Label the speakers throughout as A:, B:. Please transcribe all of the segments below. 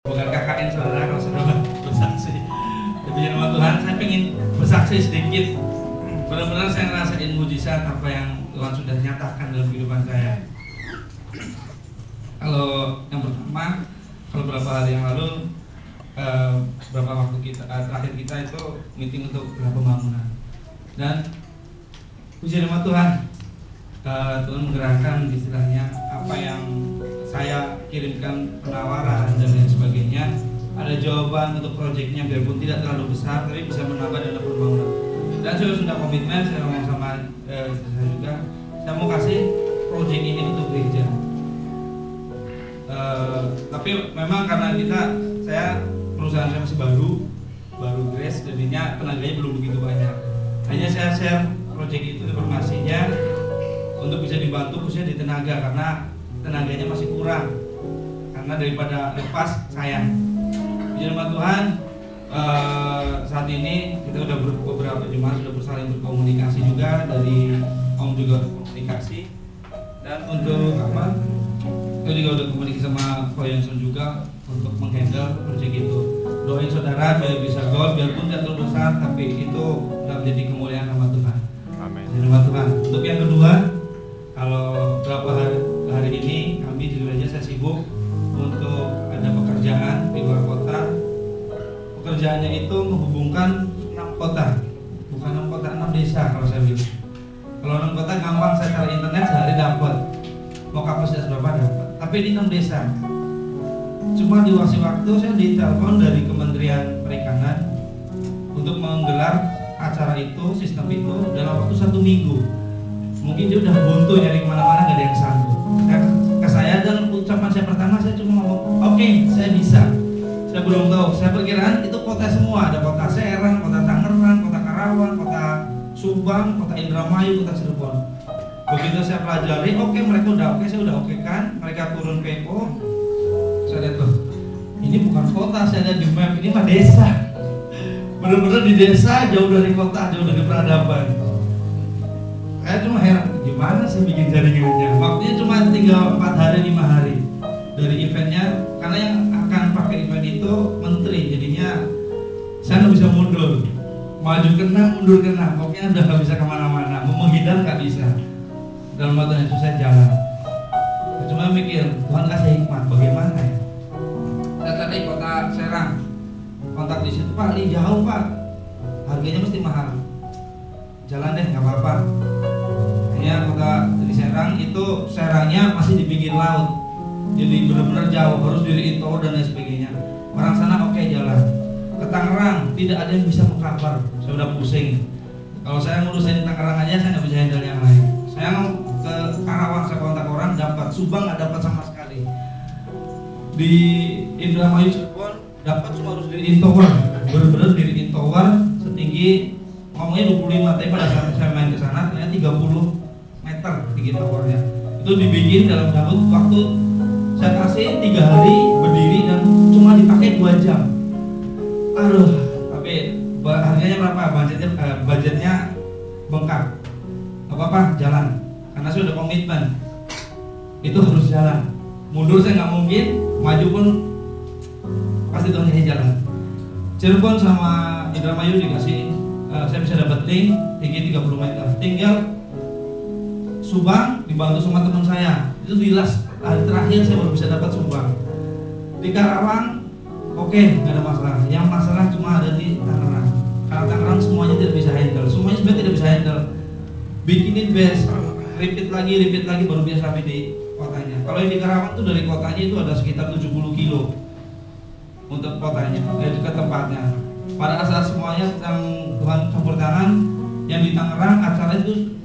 A: bukan KKN saudara, kalau saudara bersaksi. Demi nama Tuhan, saya ingin bersaksi sedikit. Benar-benar saya ngerasain mujizat apa yang Tuhan sudah nyatakan dalam kehidupan saya. Kalau yang pertama, kalau beberapa hari yang lalu, beberapa waktu kita terakhir kita itu meeting untuk pembangunan. Dan puji nama Tuhan, Tuhan menggerakkan istilahnya apa yang saya kirimkan penawaran dan lain sebagainya, ada jawaban untuk proyeknya biarpun tidak terlalu besar tapi bisa menambah dana pembangunan. Dan saya sudah komitmen, saya ngomong sama saya juga, saya mau kasih proyek ini untuk gereja. Tapi memang karena perusahaan saya masih baru grace, jadinya tenaganya belum begitu banyak. Hanya saya share proyek itu informasinya untuk bisa dibantu khususnya di tenaga, karena tenaganya masih kurang karena daripada lepas sayang. Puji nama Tuhan, saat ini kita udah beberapa jemaat sudah bersaling berkomunikasi juga, dari Om juga berkomunikasi, dan untuk kita juga udah komunikasi sama Ko Yanson juga untuk menghandle proyek itu. Doain saudara biar bisa goal, biarpun tidak terlalu besar tapi itu sudah menjadi kemuliaan nama Tuhan. Amin. Nama Tuhan. Untuk yang kedua, kalau berapa hari ini kami di gereja saya sibuk untuk ada pekerjaan di luar kota. Pekerjaannya itu menghubungkan 6 kota, bukan 6 kota, 6 desa kalau saya bilang. Kalau 6 kota gampang, saya cari internet sehari dapat. Mau kapasitas berapa dapat. Tapi di 6 desa. Cuma di waktu saya ditelepon dari Kementerian Perikanan untuk menggelar acara itu, sistem itu dalam waktu 1 minggu. Mungkin dia udah buntu nyari kemana-mana, gak ada yang sanggup. Ke saya, dan ucapan saya pertama saya cuma ngomong, oke, saya bisa. Saya belum tahu, saya perkiraan itu kota semua, ada kota Serang, kota Tangerang, kota Karawang, kota Subang, kota Indramayu, kota Cirebon. Begitu saya pelajari, oke, mereka udah oke, saya udah oke kan, mereka turun PO. Saya lihat tuh, ini bukan kota, saya lihat di map, ini mah desa. Bener-bener di desa, jauh dari kota, jauh dari peradaban. Saya cuma heran, gimana saya bikin jaringannya. Waktunya cuma tinggal 4 hari, 5 hari dari eventnya, karena yang akan pakai event itu menteri, jadinya saya nggak bisa mundur, maju kena, mundur kena, pokoknya udah nggak bisa kemana-mana, mau menghindar nggak bisa. Dalam waktu itu saya jalan, saya cuma mikir, Tuhan kasih hikmat, bagaimana ya. Saya tadi kota Serang, kontak di situ, Pak, ini jauh Pak, harganya mesti mahal. Jalan deh, nggak apa-apa. Ya, kota di Serang itu, Serangnya masih di pinggir laut, jadi benar-benar jauh, harus diriin tower dan lain sebagainya. Orang sana oke, jalan. Ke Tangerang tidak ada yang bisa mengcover, saya udah pusing. Kalau saya ngurusin Tangerang aja saya nggak bisa handle yang lain. Saya ke Karawang, saya kontak orang, dapat. Subang nggak dapat sama sekali. Di Indramayu, Cirebon dapat, cuma harus diriin tower, benar-benar diriin tower setinggi ngomongnya 25, tapi pada saat saya main ke sana ternyata 30 meter tinggi towernya. Itu dibikin dalam waktu saya kasih 3 hari berdiri dan cuma dipakai 2 jam. Aduh, tapi harganya berapa? Budgetnya bengkak. Gak apa-apa, jalan. Karena saya udah komitmen, itu harus jalan. Mundur saya nggak mungkin, maju pun pasti Tuhan kasih jalan. Cirebon sama Indramayu dikasih, saya bisa dapat link tinggi 30 meter. Tinggal Subang dibantu sama teman saya. Itu di last hari terakhir saya baru bisa dapat Subang. Di Karawang, oke, nggak ada masalah. Yang masalah cuma ada di Tangerang. Karena Tangerang semuanya tidak bisa handle. Semuanya sebenarnya tidak bisa handle. Bikinin base, repeat lagi baru bisa sampai di kotanya. Kalau yang di Karawang tuh dari kotanya itu ada sekitar 70 kilo untuk kotanya, ke tempatnya. Pada saat semuanya yang Tuhan campur tangan, yang di Tangerang acara itu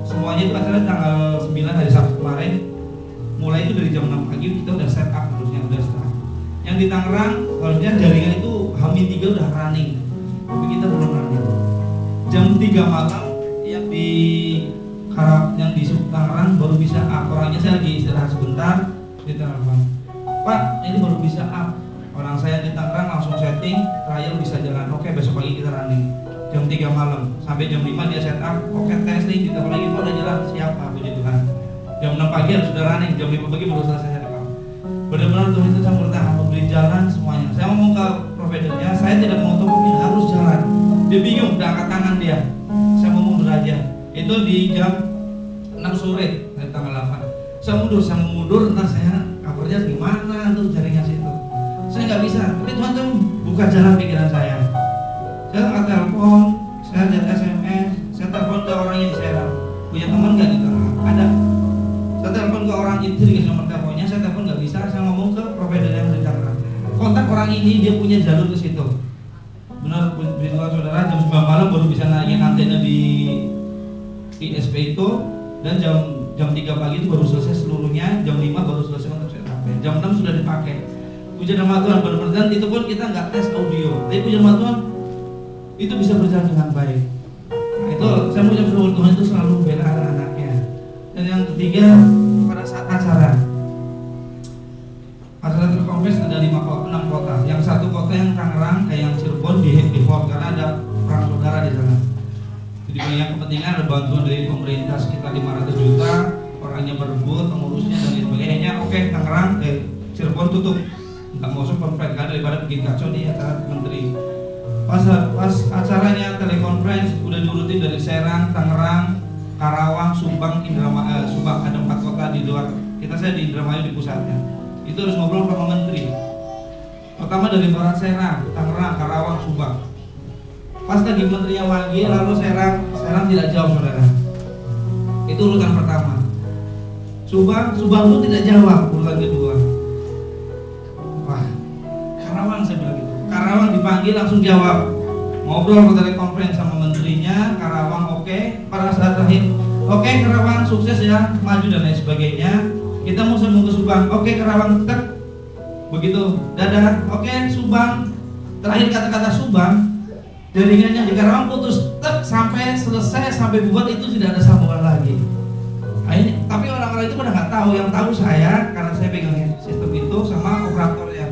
A: semuanya itu acara tanggal 9 hari Sabtu kemarin. Mulai itu dari jam 6 pagi kita udah set up, harusnya udah start. Yang di Tangerang harusnya jaringan itu H-3 udah running, tapi kita belum running. Jam 3 malam yang di Tangerang baru bisa up. Orangnya saya lagi istirahat sebentar di telepon, Pak, ini baru bisa up. Orang saya di Tangerang langsung setting, trial bisa jalan. Oke, besok pagi kita running. Jam 3 malam sampai jam 5 dia set up. Oke, testing, kita lagi udah jalan, siapa puji Tuhan. Jam 6 pagi harus sudah running, jam 5 pagi baru selesai set up. Benar-benar Tuhan itu campur tangan. beli jalan semuanya. Saya ngomong ke providernya, saya tidak mau toko ini harus jalan. Dia bingung, udah angkat tangan dia. Saya mau mundur aja. Itu di jam 6 sore dari tanggal 8. Saya mundur, entar saya kabarnya gimana tuh jaringan situ. Saya nggak bisa, tapi Tuhan tuh buka jalan pikiran saya. Saya angkat telepon, saya lihat SMS, saya telepon ke orang yang saya punya teman nggak gitu, ada. Saya telepon ke orang itu dikasih nomor teleponnya, saya telepon nggak bisa, saya ngomong ke provider yang di Tangerang. Kontak orang ini, dia punya jalur ke situ. Benar, beritahu saudara, jam 9 malam baru bisa naikin antena di ISP itu, dan jam 3 pagi itu baru selesai seluruhnya, jam 5 baru selesai untuk saya sampai. Jam 6 sudah dipakai. Puji nama Tuhan, benar-benar itu pun kita nggak tes audio, tapi puji nama Tuhan itu bisa berjalan dengan baik. Nah, itu saya mengucap syukur Tuhan itu selalu membela anak-anaknya. Dan yang ketiga, pada saat acara terkompres ada 6 kota. Yang satu kota yang Tangerang, yang Cirebon di Fort karena ada perang saudara di sana. Jadi banyak kepentingan, ada bantuan dari pemerintah sekitar 500 juta, orangnya berebut, pengurusnya dan lain sebagainya. Oke, Tangerang, Cirebon tutup, nggak mau konferensi kan daripada bikin kacau di acara menteri. Pas acaranya telekonferensi udah diurutin dari Serang, Tangerang, Karawang, Subang, Subang ada 4 kota di luar. Saya di Indramayu di pusatnya. Itu harus ngobrol sama menteri. Pertama dari Barat Serang, Tangerang, Karawang, Subang. Pas lagi menterinya manggil, lalu Serang tidak jawab saudara. Itu urutan pertama. Subang itu tidak jawab, urutan kedua. Wah, Karawang saya bilang gitu. Karawang dipanggil langsung jawab. Ngobrol ke telekonferensi sama menterinya, Karawang oke. Pada saat terakhir, oke Karawang sukses ya, maju dan lain sebagainya. Kita mau sambung ke Subang, oke Karawang tek. Begitu, dadah, oke Subang. Terakhir kata-kata Subang, jaringannya di Karawang putus, tek, sampai selesai, sampai buat itu tidak ada sambungan lagi. Akhirnya, tapi orang-orang itu pada nggak tahu, yang tahu saya karena saya pegang sistem itu sama operatornya.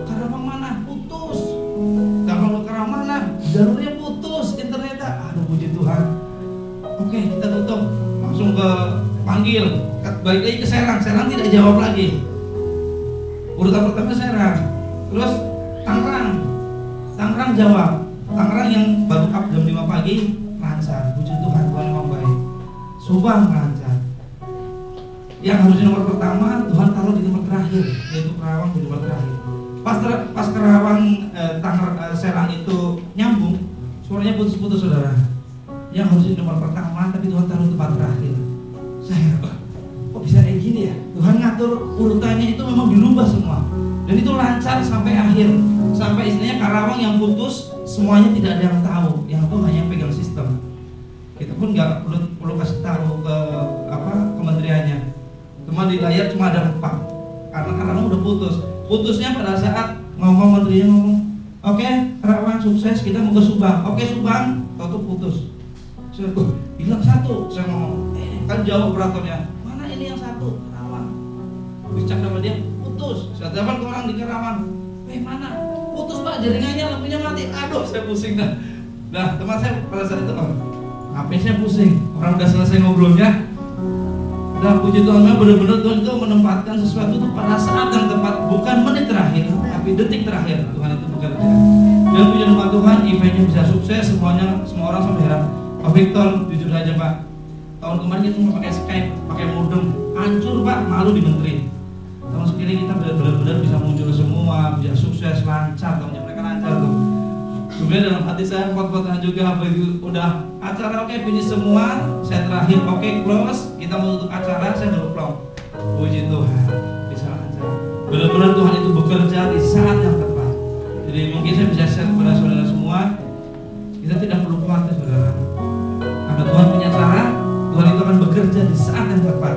A: Karawang mana? Putus. Kalau Karawang mana? Jalurnya putus, internetnya. Aduh puji Tuhan. Oke, kita tutup, langsung ke panggil, balik lagi ke Serang tidak jawab lagi. Urutan pertama Serang, terus Tangerang jawab. Tangerang yang baru up jam 5 pagi lancar, puji Tuhan, Tuhan memang baik. Subang lancar. Yang harusnya nomor pertama Tuhan taruh di nomor terakhir, yaitu Karawang di nomor terakhir. Pas Karawang Serang itu nyambung, suaranya putus-putus saudara. Yang harusnya nomor pertama tapi Tuhan taruh tempat terakhir. Saya kok bisa kayak gini ya? Tuhan ngatur urutannya itu memang dirubah semua. Dan itu lancar sampai akhir. Sampai istilahnya Karawang yang putus semuanya tidak ada yang tahu. Yang tahu hanya yang pegang sistem. Kita pun nggak perlu kasih tahu ke kementeriannya. Cuma di layar cuma ada 4. Karena Karawang udah putus. Putusnya pada saat menterinya ngomong, oke, Karawang sukses, kita mau ke Subang. Oke Subang, tuh putus. Saya bilang 1, saya ngomong, kan jawab operatornya, mana ini yang 1? Karawang. Bicara sama dia, putus. Saya telepon ke orang di Karawang, mana? Putus Pak, jaringannya, lampunya mati. Aduh, saya pusing dah. Nah, teman saya pada saat itu, HP saya pusing. Orang udah selesai ngobrolnya. Dan puji Tuhan, benar-benar Tuhan itu menempatkan sesuatu itu pada saat yang tepat, bukan menit terakhir, tapi detik terakhir Tuhan itu bekerja. Dan puji Tuhan, eventnya bisa sukses, semua orang sampai heran. Pak Victor, jujur aja Pak, tahun kemarin kita pakai Skype, pakai modem, hancur Pak, malu di menteri. Tahun sekali kita benar-benar bisa muncul semua, bisa sukses, lancar, tahunnya mereka lancar tuh. Sebenarnya dalam hati saya pot-potan juga, begitu udah acara oke, finish semua, saya terakhir oke, close, kita mau tutup acara, saya udah vlog. Puji Tuhan, bisa lancar. Benar-benar Tuhan itu bekerja di saat yang tepat. Jadi mungkin saya bisa share kepada saudara semua, kita tidak perlu khawatir saudara. Karena Tuhan punya cara, Tuhan itu akan bekerja di saat yang tepat.